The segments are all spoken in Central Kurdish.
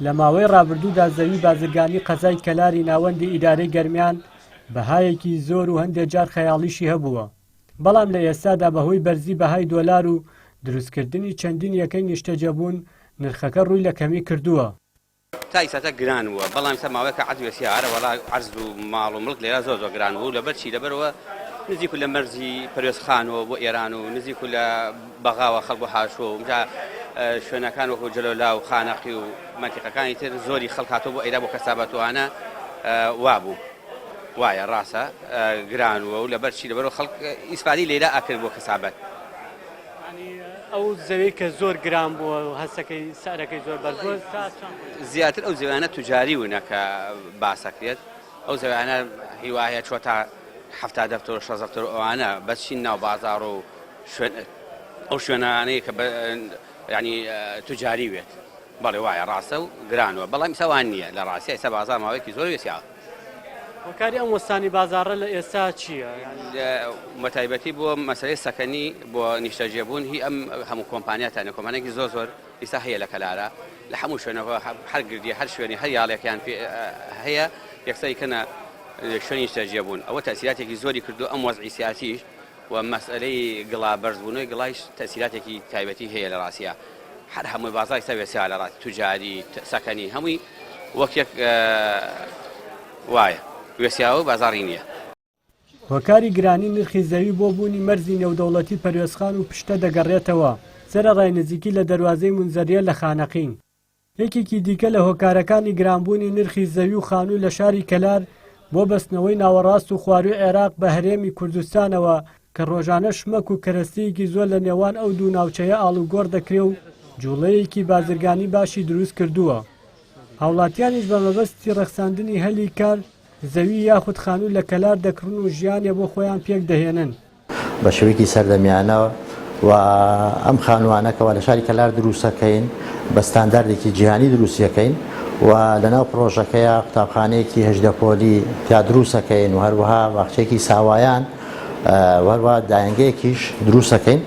لە ماوەی ڕابردوودا زەوی بازرگانی قەزای کەلاری ناوەندی ئیدارەی گەرمیان بەهایەکی زۆر و هەندێک جار خەیاڵیشی هەبووە، بەڵام لە ئێستادا بەهۆی بەرزی بەهای دۆلار و دروستکردنی چەندین یەکەی نیشتەجەبوون نرخەکە ڕووی لە کەمی کردووە. تا ئیساتە گران بووە، بەڵام سە ماوەیەکە عەرز سیارە وەڵا عەرز و ماڵ و مڵک لێرە زۆر گران بوو لەبەرچی لەبەرەوە نزیک لە مەرزی پەروێزخانەوە بۆ ئێران و نزیک لە بەغاوە خەڵک و حاشۆ و شوێنەکان وەکو جەلۆلا و خانەقی و مەنتیقەکانی تر زۆری خەڵک هاتۆ بۆ ئێرە بۆ کەسابەتوانە وابوو. وایە ڕاستە گرانوە و لەبەرچی لەبەرەوە خەڵک ئیسفادی لێرە ئاکرد بۆ کەسابەت. ئەو زەوی کە زۆر گران بووە و هەستەکەی سارەکەی زۆر بەرز بووە زیاتر ئەو زەویانە توجاری بوونە کە باسەکرێت، ئەو زەویانە هیوایە چۆتە 70 دەفتەر و 60 دەفتەر ئەوانە بەچین ناو بازاڕ و ئەو شوێنانەیە کە ینی توجاری وێت. بەڵێ وایە ڕاستە و گرانوە، بەڵام ئێساوان نییە لە ڕاستی ئێستا بازار ماوەیەکی زۆر وێسیا. هۆکاری ئەم وەستانی بازاڕە لە ئێستا چییە؟ مەتایبەتی بۆ مەسەلەی سەکەنی بۆ نیشتەجێبوون هی ئەم هەموو کۆمپانیاتانە کۆمپانیایەکی زۆر ئێستا هەیە لە کەلارە لە هەموو شوێنەوە هەر گردی هەر شوێنی هەر یاڵێکیان هەیە یەکسەری کەنە شوێنی نیشتەجێبوون. ئەوە تەسیراتێکی زۆری کردو ئەم وەزعی سیاسیش و مەسئلەی گڵا بەرزبوونەوەی گڵایش تەسیراتێکی تایبەتی هەیە لە ڕاستیە. هەر هەمووی بازاری سەوێسیا لە ڕاستی توجاری سەکەنی هەمووی وەک یەک وایە وێسیاوە بازاڕی نییە. هۆکاری گرانی نرخی زەوی بۆ بوونی مەرزی نێودەوڵەتی پەروێزخان و پشتە دەگەڕێتەوە سەر ڕای نزیکی لە دەروازەی منزەریە لە خانەقین. یەکێکی دیکە لە هۆکارەکانی گرانبوونی نرخی زەوی و خانوو لە شاری کەلار بۆ بەستنەوەی ناوەڕاست و خواروی عێراق بە هەرێمی کوردستانەوە کە ڕۆژانە شمەک و کەرەستەیەکی زۆر لە نێوان ئەو دوو ناوچەیە ئاڵوگۆڕ دەکرێ و جوڵەیەکی بازرگانی باشی دروست کردووە. هاوڵاتیانیش بە مەبەستی ڕەخساندنی هەلی کار زەوی یاخود خانوو لە کەلار دەکڕن و ژیانێ بۆ خۆیان پێک دەهێنن. بە شێوەیەکی سەردەمیانەوە و ئەم خانووانەکەەوە لە شاری کەلار دروستەکەین بە ستانداردێکی جیهانی دروستیەکەین و لەناو پرۆژەکەیە قوتابخانەیەکی هێژدە پۆلی تا دروستەکەین و هەروەها باخچەیەکی ساوایان وهروە داهێنگەیەکیش دروستەکەین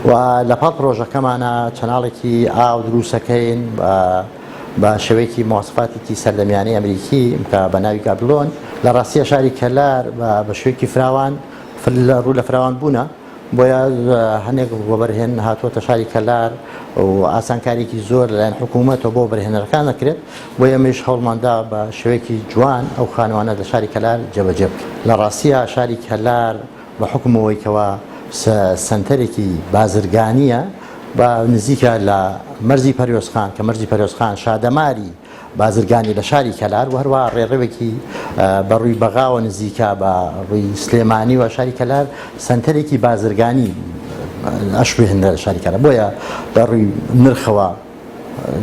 و لەپاڵ پرۆژەکەمانە چەناڵێکی ئاو دروستەکەین بە شێوەیەکی مواصفاتێکی سەردەمیانەی ئەمریکی کە بە ناوی گابلۆن لە ڕاستیە شاری کەلار بە شوێکی فراوان ڕوو لە فراوان بوونە بۆیە هەنێک بۆبەرهێن هاتووەتە شاری کەلار و ئاسانکاریکی زۆر لەلایەن حکوومەتەوە بۆ بەرهێنەرەکان دەکرێت بۆ ئێمەش هەوڵماندا بە شێوەیەکی جوان ئەو خانوانە لە شاری کەلار جێبەجێ بکەین. لە ڕاستیە شاری کەلار بە حکومەوەی کەوە سنتەرێکی بازرگانیە بە نزیکە لە مەرزی پەروێزخان کە مەرزی پەروێزخان شادەماری بازرگانی لە شاری کەلار و هەروە ڕێڕەوێکی بەڕووی بەغاوە نزیکە بە ڕووی سلێمانی و شاری کەلار سنتەرێکی بازرگانی ئەشبێهێنرا لە شاری کەلار بۆیە بەڕووی نرخەوە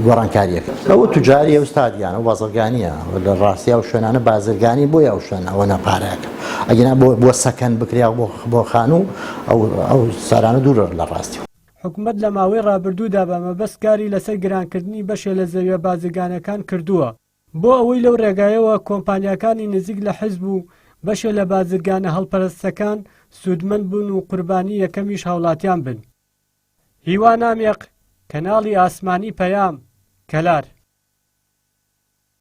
گۆڕانکاریەکە ئەوە توجاری ئەوستادیان و بازرگانیە لە ڕاستیا و شوێنانە بازرگانی بۆیە ئەو شوێنە ئەوە نەپارەکە ئەگەنا بۆ سەکەن بکریا بۆ خانوو ئەو سارانە دوورە لە ڕاستی. حکوومەت لە ماوەی ڕابردوودا بە مەبەستکاری لەسەر گرانکردنی بەشێ لە زەویە بازرگانەکان کردووە بۆ ئەوەی لەو ڕێگایەوە کۆمپانیاکانی نزیک لە حیزب و بەشێ لە بازرگانە هەڵپەرستەکان سوودمەند بوون و قوربانی یەکەمیش هاوڵاتیان بن. هیوا نامێق، کەناڵی ئاسمانی پەیام، کەلار.